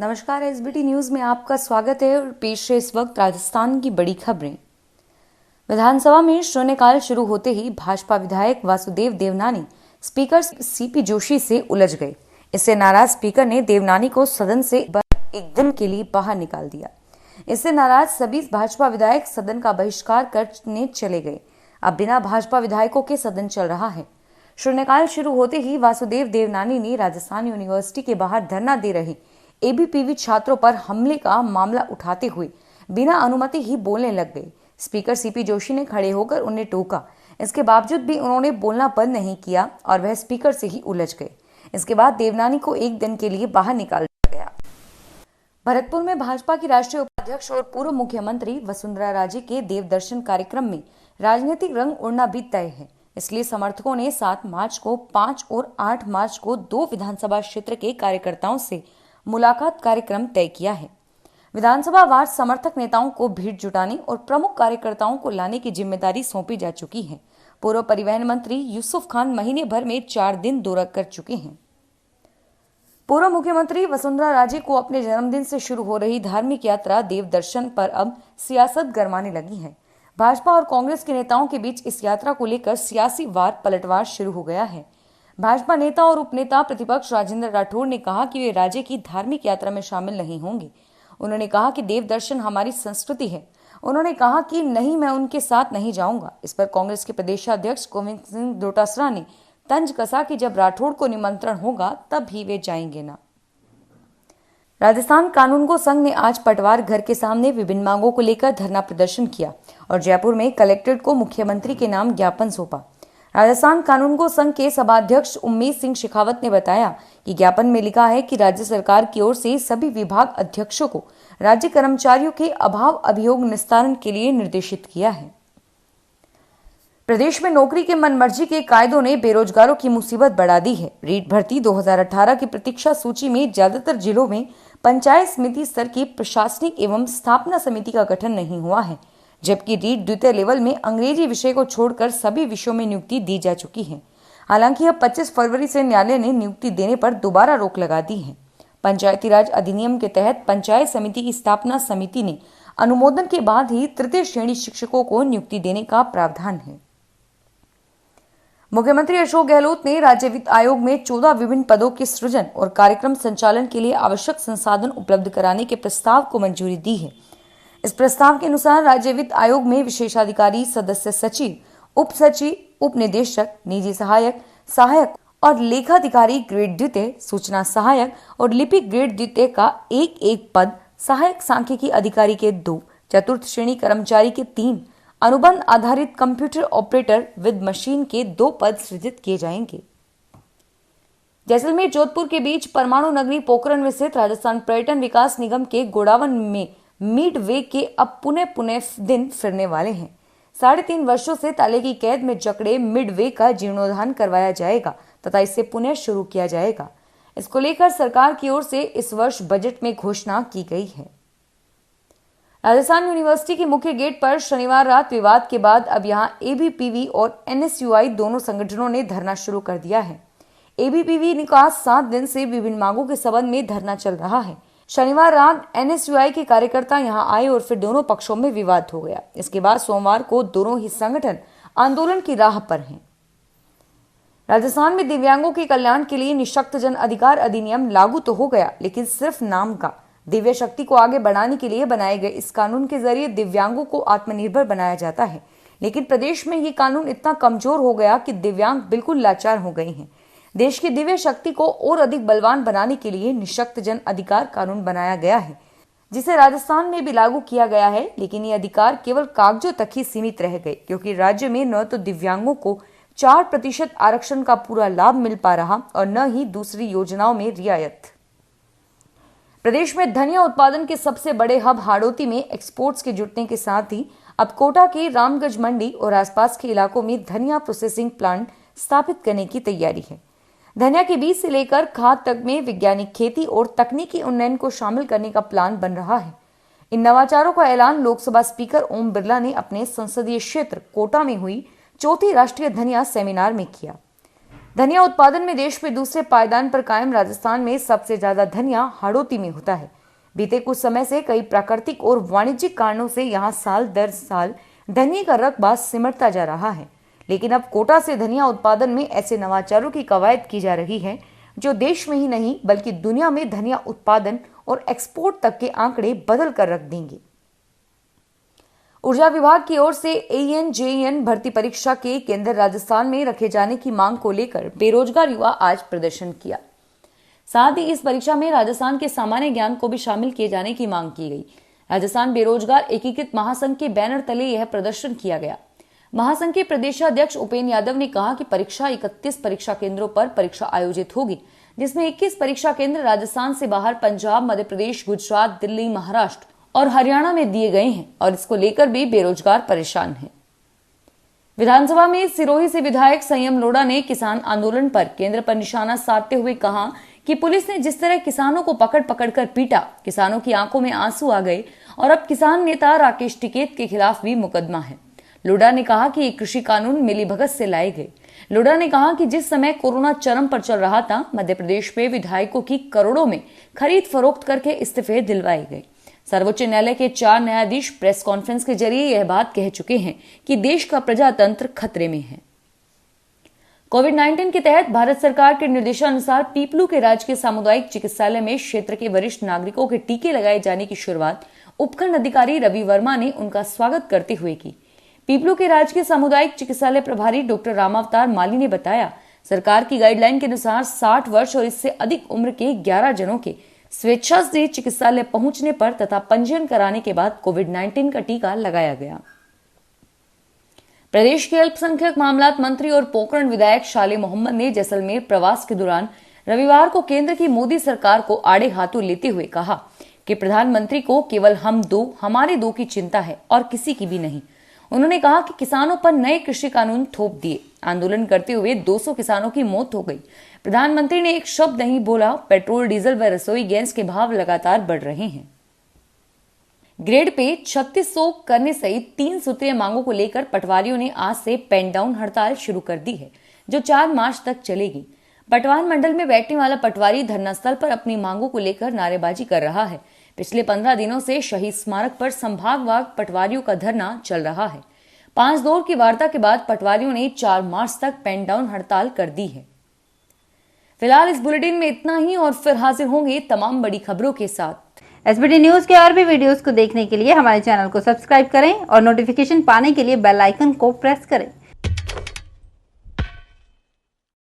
नमस्कार, SBT news में आपका स्वागत है और पेश है इस वक्त राजस्थान की बड़ी खबरें। विधानसभा में शून्यकाल शुरू होते ही भाजपा विधायक वासुदेव देवनानी स्पीकर सीपी जोशी से उलझ गए। इससे नाराज स्पीकर ने देवनानी को सदन से एक दिन के लिए बाहर निकाल दिया। इससे नाराज सभी भाजपा विधायक सदन का बहिष्कार करने चले गए। अब बिना भाजपा विधायकों के सदन चल रहा है। शून्यकाल शुरू होते ही वासुदेव देवनानी ने राजस्थान यूनिवर्सिटी के बाहर धरना दे रहे एबीपीवी छात्रों पर हमले का मामला उठाते हुए बिना अनुमति ही बोलने लग गए। स्पीकर सीपी जोशी ने खड़े होकर उन्हें टोका। इसके बावजूद भी उन्होंने बोलना बंद नहीं किया और वह स्पीकर से ही उलझ गए। इसके बाद देवनानी को एक दिन के लिए बाहर निकाल दिया गया। भरतपुर में भाजपा की राष्ट्रीय उपाध्यक्ष और पूर्व मुख्यमंत्री वसुंधरा राजे के देवदर्शन कार्यक्रम में राजनीतिक रंग उड़ना भी तय है। इसलिए समर्थकों ने 7 मार्च को, 5 और 8 मार्च को 2 विधानसभा क्षेत्र के कार्यकर्ताओं से मुलाकात कार्यक्रम तय किया है। विधानसभा वार समर्थक नेताओं को भीड़ जुटाने और प्रमुख कार्यकर्ताओं को लाने की जिम्मेदारी सौंपी जा चुकी है। पूर्व परिवहन मंत्री यूसुफ खान महीने भर में 4 दिन दौरा कर चुके हैं। पूर्व मुख्यमंत्री वसुंधरा राजे को अपने जन्मदिन से शुरू हो रही धार्मिक यात्रा देवदर्शन पर अब सियासत गरमाने लगी है। भाजपा और कांग्रेस के नेताओं के बीच इस यात्रा को लेकर सियासी वार पलटवार शुरू हो गया है। भाजपा नेता और उपनेता प्रतिपक्ष राजेंद्र राठौड़ ने कहा कि वे राजे की धार्मिक यात्रा में शामिल नहीं होंगे। उन्होंने कहा कि देवदर्शन हमारी संस्कृति है। उन्होंने कहा कि नहीं, मैं उनके साथ नहीं जाऊंगा। इस पर कांग्रेस के प्रदेशाध्यक्ष गोविंद सिंह डोटासरा ने तंज कसा कि जब राठौड़ को निमंत्रण होगा तब भी वे जाएंगे ना। राजस्थान कानूनगो संघ ने आज पटवार घर के सामने विभिन्न मांगों को लेकर धरना प्रदर्शन किया और जयपुर में कलेक्ट्रेट को मुख्यमंत्री के नाम ज्ञापन सौंपा। राजस्थान कानूनगो संघ के सभाध्यक्ष उम्मेद सिंह शेखावत ने बताया कि ज्ञापन में लिखा है कि राज्य सरकार की ओर से सभी विभाग अध्यक्षों को राज्य कर्मचारियों के अभाव अभियोग निस्तारण के लिए निर्देशित किया है। प्रदेश में नौकरी के मनमर्जी के कायदों ने बेरोजगारों की मुसीबत बढ़ा दी है। रीट भर्ती 2018 की प्रतीक्षा सूची में ज्यादातर जिलों में पंचायत समिति स्तर की प्रशासनिक एवं स्थापना समिति का गठन नहीं हुआ है, जबकि रीट द्वितीय लेवल में अंग्रेजी विषय को छोड़कर सभी विषयों में नियुक्ति दी जा चुकी है। हालांकि अब 25 फरवरी से न्यायालय ने नियुक्ति देने पर दोबारा रोक लगा दी है। पंचायती राज अधिनियम के तहत पंचायत समिति की स्थापना समिति ने अनुमोदन के बाद ही तृतीय श्रेणी शिक्षकों को नियुक्ति देने का प्रावधान है। मुख्यमंत्री अशोक गहलोत ने राज्य वित्त आयोग में 14 विभिन्न पदों के सृजन और कार्यक्रम संचालन के लिए आवश्यक संसाधन उपलब्ध कराने के प्रस्ताव को मंजूरी दी है। इस प्रस्ताव के अनुसार राज्य वित्त आयोग में विशेषाधिकारी, सदस्य सचिव, उप सचिव, उप निदेशक, निजी सहायक, सहायक और लेखाधिकारी ग्रेड द्वितीय, सूचना सहायक और लिपिक ग्रेड द्वितीय का एक पद, सहायक सांख्यिकी अधिकारी के 2, चतुर्थ श्रेणी कर्मचारी के 3, अनुबंध आधारित कंप्यूटर ऑपरेटर विद मशीन के 2 पद सृजित किए जाएंगे। जैसलमेर जोधपुर के बीच परमाणु नगरी पोखरण में स्थित राजस्थान पर्यटन विकास निगम के गोडावन में मिड वे के अब पुनः दिन फिरने वाले हैं। 3.5 वर्षों से ताले की कैद में जकड़े मिड वे का जीर्णोद्धार करवाया जाएगा तथा इसे पुनः शुरू किया जाएगा। इसको लेकर सरकार की ओर से इस वर्ष बजट में घोषणा की गई है। राजस्थान यूनिवर्सिटी के मुख्य गेट पर शनिवार रात विवाद के बाद अब यहां एबीपीवी और एनएसयूआई दोनों संगठनों ने धरना शुरू कर दिया है। एबीपीवी ने कहा 7 दिन से विभिन्न मांगों के संबंध में धरना चल रहा है। शनिवार रात एनएसयूआई के कार्यकर्ता यहां आए और फिर दोनों पक्षों में विवाद हो गया। इसके बाद सोमवार को दोनों ही संगठन आंदोलन की राह पर हैं। राजस्थान में दिव्यांगों के कल्याण के लिए निःशक्तजन अधिकार अधिनियम लागू तो हो गया, लेकिन सिर्फ नाम का। दिव्य शक्ति को आगे बढ़ाने के लिए बनाए गए इस कानून के जरिए दिव्यांगों को आत्मनिर्भर बनाया जाता है, लेकिन प्रदेश में ये कानून इतना कमजोर हो गया कि दिव्यांग बिल्कुल लाचार हो गए हैं। देश की दिव्य शक्ति को और अधिक बलवान बनाने के लिए निःशक्तजन अधिकार कानून बनाया गया है, जिसे राजस्थान में भी लागू किया गया है, लेकिन ये अधिकार केवल कागजों तक ही सीमित रह गए, क्योंकि राज्य में न तो दिव्यांगों को 4% आरक्षण का पूरा लाभ मिल पा रहा और न ही दूसरी योजनाओं में रियायत। प्रदेश में धनिया उत्पादन के सबसे बड़े हब हाड़ौती में एक्सपोर्ट्स के जुटने के साथ ही अब कोटा के रामगंज मंडी और आसपास के इलाकों में धनिया प्रोसेसिंग प्लांट स्थापित करने की तैयारी है। धनिया के बीज से लेकर खाद तक में वैज्ञानिक खेती और तकनीकी उन्नयन को शामिल करने का प्लान बन रहा है। इन नवाचारों का ऐलान लोकसभा स्पीकर ओम बिरला ने अपने संसदीय क्षेत्र कोटा में हुई 4थी राष्ट्रीय धनिया सेमिनार में किया। धनिया उत्पादन में देश में दूसरे पायदान पर कायम राजस्थान में सबसे ज्यादा धनिया हाड़ौती में होता है। बीते कुछ समय से कई प्राकृतिक और वाणिज्यिक कारणों से यहाँ साल दर साल धनिया का रकबा सिमटता जा रहा है, लेकिन अब कोटा से धनिया उत्पादन में ऐसे नवाचारों की कवायद की जा रही है जो देश में ही नहीं बल्कि दुनिया में धनिया उत्पादन और एक्सपोर्ट तक के आंकड़े बदल कर रख देंगे। ऊर्जा विभाग की ओर से AN-JEN भर्ती परीक्षा के केंद्र राजस्थान में रखे जाने की मांग को लेकर बेरोजगार युवा आज प्रदर्शन किया। साथ ही इस परीक्षा में राजस्थान के सामान्य ज्ञान को भी शामिल किए जाने की मांग की गई। राजस्थान बेरोजगार एकीकृत महासंघ के बैनर तले यह प्रदर्शन किया गया। महासंघ के प्रदेशाध्यक्ष उपेंद्र यादव ने कहा कि परीक्षा 31 परीक्षा केंद्रों पर परीक्षा आयोजित होगी, जिसमें 21 परीक्षा केंद्र राजस्थान से बाहर पंजाब, मध्य प्रदेश, गुजरात, दिल्ली, महाराष्ट्र और हरियाणा में दिए गए हैं और इसको लेकर भी बेरोजगार परेशान हैं। विधानसभा में सिरोही से विधायक संयम लोढ़ा ने किसान आंदोलन पर केंद्र पर निशाना साधते हुए कहा कि पुलिस ने जिस तरह किसानों को पकड़ पकड़ कर पीटा, किसानों की आंखों में आंसू आ गए और अब किसान नेता राकेश टिकैत के खिलाफ भी मुकदमा है। लोढ़ा ने कहा कि ये कृषि कानून मिलीभगत से लाए गए। लोढ़ा ने कहा कि जिस समय कोरोना चरम पर चल रहा था, मध्य प्रदेश में विधायकों की करोड़ों में खरीद फरोख्त करके इस्तीफे दिलवाए गए। सर्वोच्च न्यायालय के 4 न्यायाधीश प्रेस कॉन्फ्रेंस के जरिए यह बात कह चुके हैं कि देश का प्रजातंत्र खतरे में है। कोविड-19 के तहत भारत सरकार के निर्देशानुसार पीपलू के राजकीय सामुदायिक चिकित्सालय में क्षेत्र के वरिष्ठ नागरिकों के टीके लगाए जाने की शुरुआत उपखंड अधिकारी रवि वर्मा ने उनका स्वागत करते हुए की। पीपलू के राजकीय सामुदायिक चिकित्सालय प्रभारी डॉक्टर रामावतार माली ने बताया, सरकार की गाइडलाइन के अनुसार 60 वर्ष और इससे अधिक उम्र के 11 जनों के स्वेच्छा से चिकित्सालय पहुंचने पर तथा पंजीयन कराने के बाद कोविड-19 का टीका लगाया गया। प्रदेश के अल्पसंख्यक मामलात मंत्री और पोखरण विधायक शाले मोहम्मद ने जैसलमेर प्रवास के दौरान रविवार को केंद्र की मोदी सरकार को आड़े हाथों लेते हुए कहा कि प्रधानमंत्री को केवल हम दो, हमारे दो की चिंता है और किसी की भी नहीं। उन्होंने कहा कि किसानों पर नए कृषि कानून थोप दिए, आंदोलन करते हुए 200 किसानों की मौत हो गई। प्रधानमंत्री ने एक शब्द नहीं बोला। पेट्रोल, डीजल व रसोई गैस के भाव लगातार बढ़ रहे हैं। ग्रेड पे 3600 करने सहित 3 सूत्रीय मांगों को लेकर पटवारियों ने आज से पेन डाउन हड़ताल शुरू कर दी है, जो 4 मार्च तक चलेगी। पटवार मंडल में बैठने वाला पटवारी धरना स्थल पर अपनी मांगों को लेकर नारेबाजी कर रहा है। पिछले 15 दिनों से शहीद स्मारक पर संभागवार पटवारियों का धरना चल रहा है। 5 दौर की वार्ता के बाद पटवारियों ने 4 मार्च तक पेन डाउन हड़ताल कर दी है। फिलहाल इस बुलेटिन में इतना ही और फिर हाजिर होंगे तमाम बड़ी खबरों के साथ। SBT न्यूज के और भी वीडियोस को देखने के लिए हमारे चैनल को सब्सक्राइब करें और नोटिफिकेशन पाने के लिए बेल आइकन को प्रेस करें।